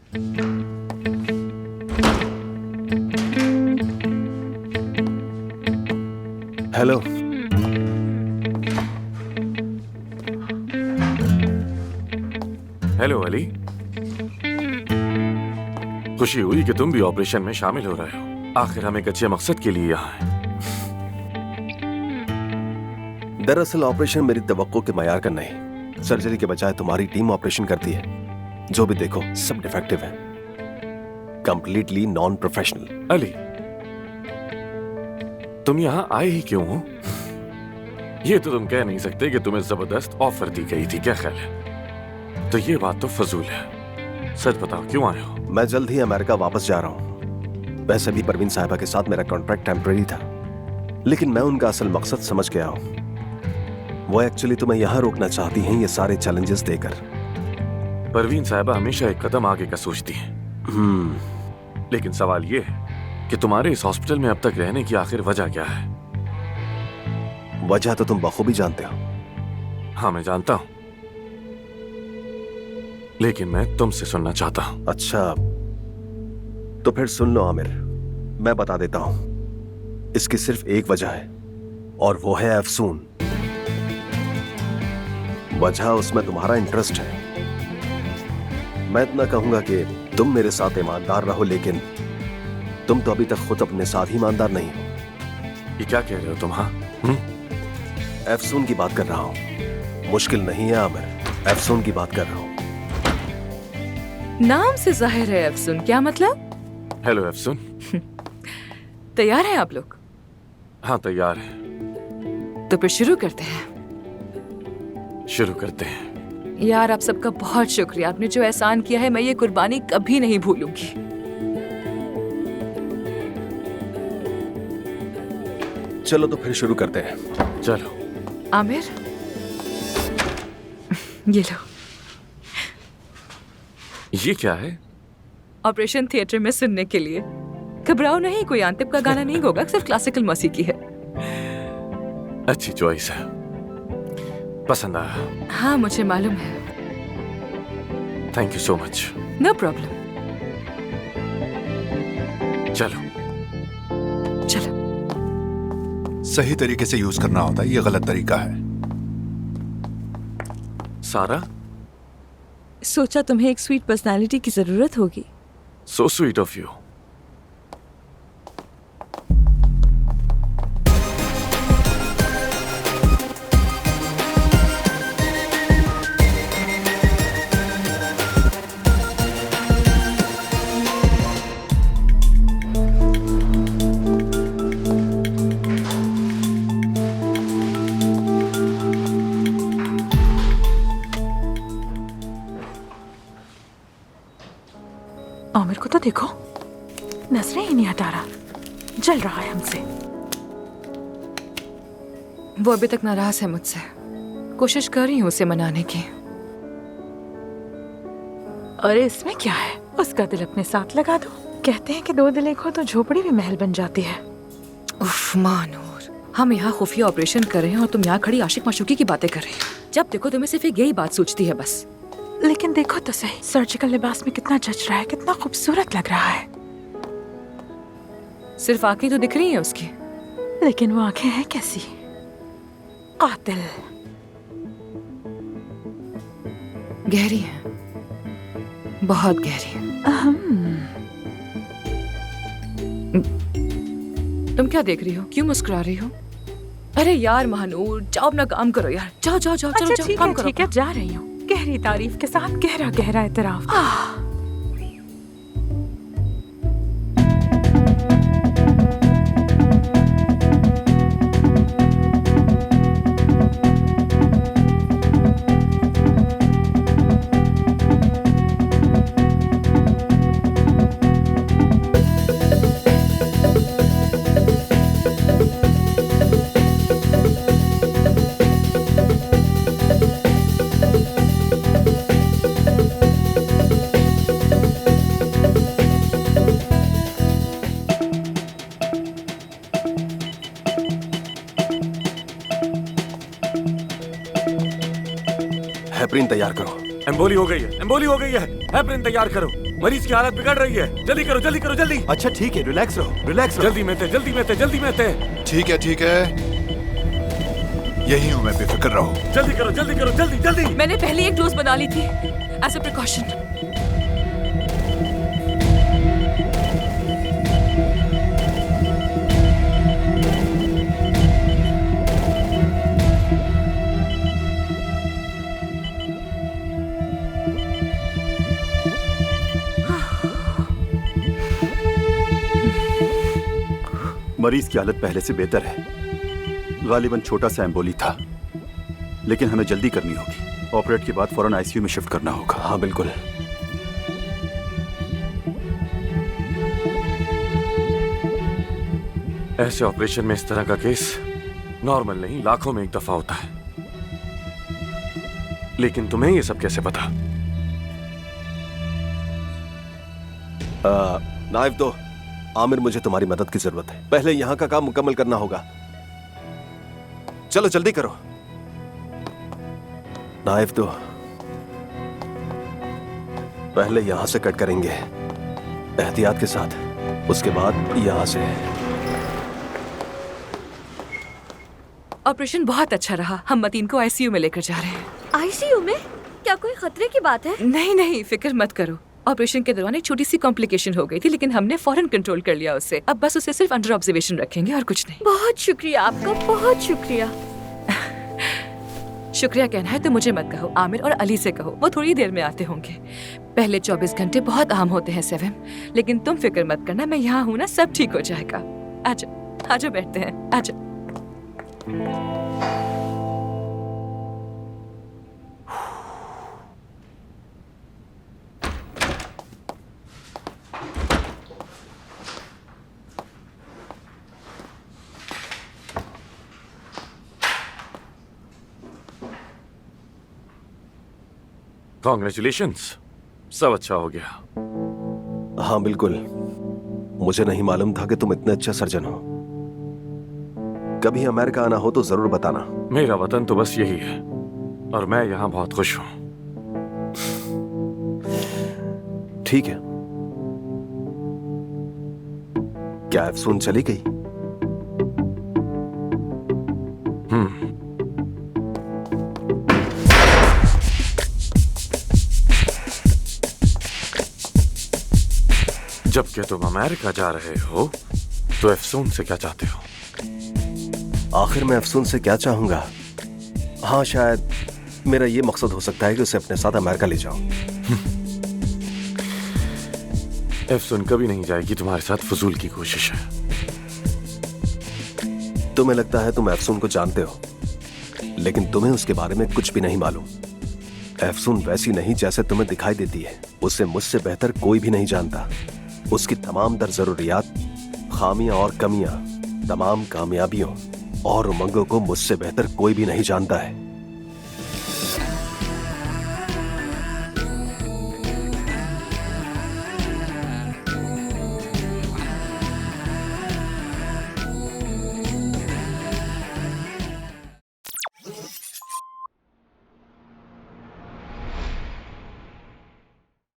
Hello. Hello Ali, खुशी हुई कि तुम भी ऑपरेशन में शामिल हो रहे हो। आखिर हम एक अच्छे मकसद के लिए यहाँ हैं। दरअसल ऑपरेशन मेरी तवक्को के मयार का नहीं। सर्जरी के बजाय तुम्हारी टीम ऑपरेशन करती है। जो भी देखो सब डिफेक्टिव है, कंप्लीटली नॉन प्रोफेशनल। अली, तुम यहाँ आए ही क्यों हो? ये तो तुम कह नहीं सकते कि तुम्हें जबरदस्त ऑफर दी गई थी, क्या ख्याल है? तो ये बात तो फजूल है। सच बताओ, क्यों आए हो? मैं जल्द ही अमेरिका वापस जा रहा हूँ। वैसे भी परवीन साहिबा के साथ मेरा कॉन्ट्रैक्ट टेम्परेरी था, लेकिन मैं उनका असल मकसद समझ गया हूँ। वो एक्चुअली तुम्हें यहाँ रोकना चाहती हैं, ये सारे चैलेंजेस देकर। परवीन साहिबा हमेशा एक कदम आगे का सोचती हैं। लेकिन सवाल ये है कि तुम्हारे इस हॉस्पिटल में अब तक रहने की आखिर वजह क्या है? वजह तो तुम बखूबी जानते हो। हाँ, मैं जानता हूं, लेकिन मैं तुमसे सुनना चाहता हूं। अच्छा, तो फिर सुन लो आमिर, मैं बता देता हूं। इसकी सिर्फ एक वजह है, और वो है अफसून। वजह उसमें तुम्हारा इंटरेस्ट है। मैं इतना कहूंगा कि तुम मेरे साथ ईमानदार रहो, लेकिन तुम तो अभी तक खुद अपने साथ ईमानदार नहीं हो। ये क्या कह रहे हो तुम? हाँ, अफसून की बात कर रहा हूं। मुश्किल नहीं है आमिर, अफसून की बात कर रहा हूं। नाम से जाहिर है अफसून, क्या मतलब? हेलो अफसून। तैयार हैं आप लोग? हाँ, तैयार है। तो फिर शुरू करते हैं। शुरू करते हैं। यार, आप सबका बहुत शुक्रिया। आपने जो एहसान किया है, मैं ये कुर्बानी कभी नहीं भूलूंगी। चलो तो फिर शुरू करते हैं। चलो। आमिर, ये लो। ये क्या है? ऑपरेशन थिएटर में सुनने के लिए। घबराओ नहीं, कोई आंतिब का गाना नहीं होगा, सिर्फ क्लासिकल मौसीकी है। अच्छी चॉइस है, पसंद आया। हाँ, मुझे मालूम है। Thank you so much. No problem. चलो। चलो। सही तरीके से यूज करना होता है, ये गलत तरीका है। सारा, सोचा तुम्हें एक स्वीट पर्सनालिटी की जरूरत होगी। So sweet of you. Aamir को तो देखो, नजरें ही नहीं हटा रहा, जल रहा है हमसे। वो अभी तक नाराज है मुझसे। कोशिश कर रही हूँ उसे मनाने की। अरे इसमें क्या है, उसका दिल अपने साथ लगा दो। कहते हैं कि दो दिल एक हो तो झोपड़ी भी महल बन जाती है। उफ मानूर, हम यहाँ खुफिया ऑपरेशन कर रहे हैं और तुम यहाँ खड़ी आशिक माशूकी की बातें कर रही हो। जब देखो तुम्हें सिर्फ एक यही बात सोचती है बस। लेकिन देखो तो सही, सर्जिकल लिबास में कितना जच रहा है, कितना खूबसूरत लग रहा है। सिर्फ आंखें तो दिख रही हैं उसकी, लेकिन वो आंखें हैं कैसी? कातिल। गहरी है, बहुत गहरी। तुम क्या देख रही हो? क्यों मुस्कुरा रही हो? अरे यार महानूर, जाओ अपना काम करो यार। जाओ जाओ जाओ, चलो जाओ, काम करो। ठीक है, जा रही हूँ। गहरी तारीफ के साथ गहरा गहरा एतराफ। हेपरिन तैयार करो। एम्बोली हो गई है, एम्बोली हो गई है। हेपरिन तैयार करो, मरीज की हालत बिगड़ रही है। जल्दी करो, जल्दी करो, जल्दी। अच्छा ठीक है, रिलैक्स रहो, रिलैक्स रहो। जल्दी में थे, जल्दी में थे, जल्दी में थे। ठीक है, ठीक है, यही हूँ मैं, बेफिक्र रहो। जल्दी करो, जल्दी करो, जल्दी जल्दी। मैंने पहले एक डोज बना ली थी एज अ प्रिकॉशन। मरीज की हालत पहले से बेहतर है। गालिबन छोटा सा एम्बोली था, लेकिन हमें जल्दी करनी होगी। ऑपरेट के बाद फौरन आईसीयू में शिफ्ट करना होगा। हाँ बिल्कुल। ऐसे ऑपरेशन में इस तरह का केस नॉर्मल नहीं, लाखों में एक दफा होता है। लेकिन तुम्हें ये सब कैसे पता? नाइफ दो। आमिर, मुझे तुम्हारी मदद की जरूरत है। पहले यहाँ का काम मुकम्मल करना होगा। चलो जल्दी करो। नाइफ दो। पहले यहां से कट करेंगे एहतियात के साथ, उसके बाद यहां से। ऑपरेशन बहुत अच्छा रहा। हम मतीन को आईसीयू में लेकर जा रहे हैं। आईसीयू में? क्या कोई खतरे की बात है? नहीं नहीं, फिक्र मत करो। ऑपरेशन के दौरान एक छोटी सी कॉम्प्लिकेशन हो गई थी, लेकिन हमने फौरन कंट्रोल कर लिया उसे। अब बस उसे सिर्फ अंडर ऑब्जर्वेशन रखेंगे और कुछ नहीं। बहुत शुक्रिया आपका, बहुत शुक्रिया। शुक्रिया कहना है तो मुझे मत कहो, आमिर और अली से कहो, वो थोड़ी देर में आते होंगे। पहले 24 घंटे बहुत अहम होते हैं सेवन, लेकिन तुम फिक्र मत करना, मैं यहाँ हूँ ना, सब ठीक हो जाएगा। आजा आजा, बैठते हैं, आजा। कॉन्ग्रेचुलेशंस, सब अच्छा हो गया। हाँ बिल्कुल। मुझे नहीं मालूम था कि तुम इतने अच्छे सर्जन हो। कभी अमेरिका आना हो तो जरूर बताना। मेरा वतन तो बस यही है और मैं यहाँ बहुत खुश हूँ। ठीक है। क्या अफसून चली गई? जबकि तुम अमेरिका जा रहे हो तो अफसून से क्या चाहते हो? आखिर मैं अफसून से क्या चाहूंगा? हाँ, शायद मेरा ये मकसद हो सकता है कि उसे अपने साथ अमेरिका ले जाऊं। अफसून कभी नहीं जाएगी, तुम्हारे साथ फजूल की कोशिश है। तुम्हें लगता है तुम अफसून को जानते हो, लेकिन तुम्हें उसके बारे में कुछ भी नहीं मालूम। अफसून वैसी नहीं जैसे तुम्हें दिखाई देती है। उसे मुझसे बेहतर कोई भी नहीं जानता। उसकी तमाम दर जरूरियात, खामियां और कमियां, तमाम कामयाबियों और उमंगों को मुझसे बेहतर कोई भी नहीं जानता है।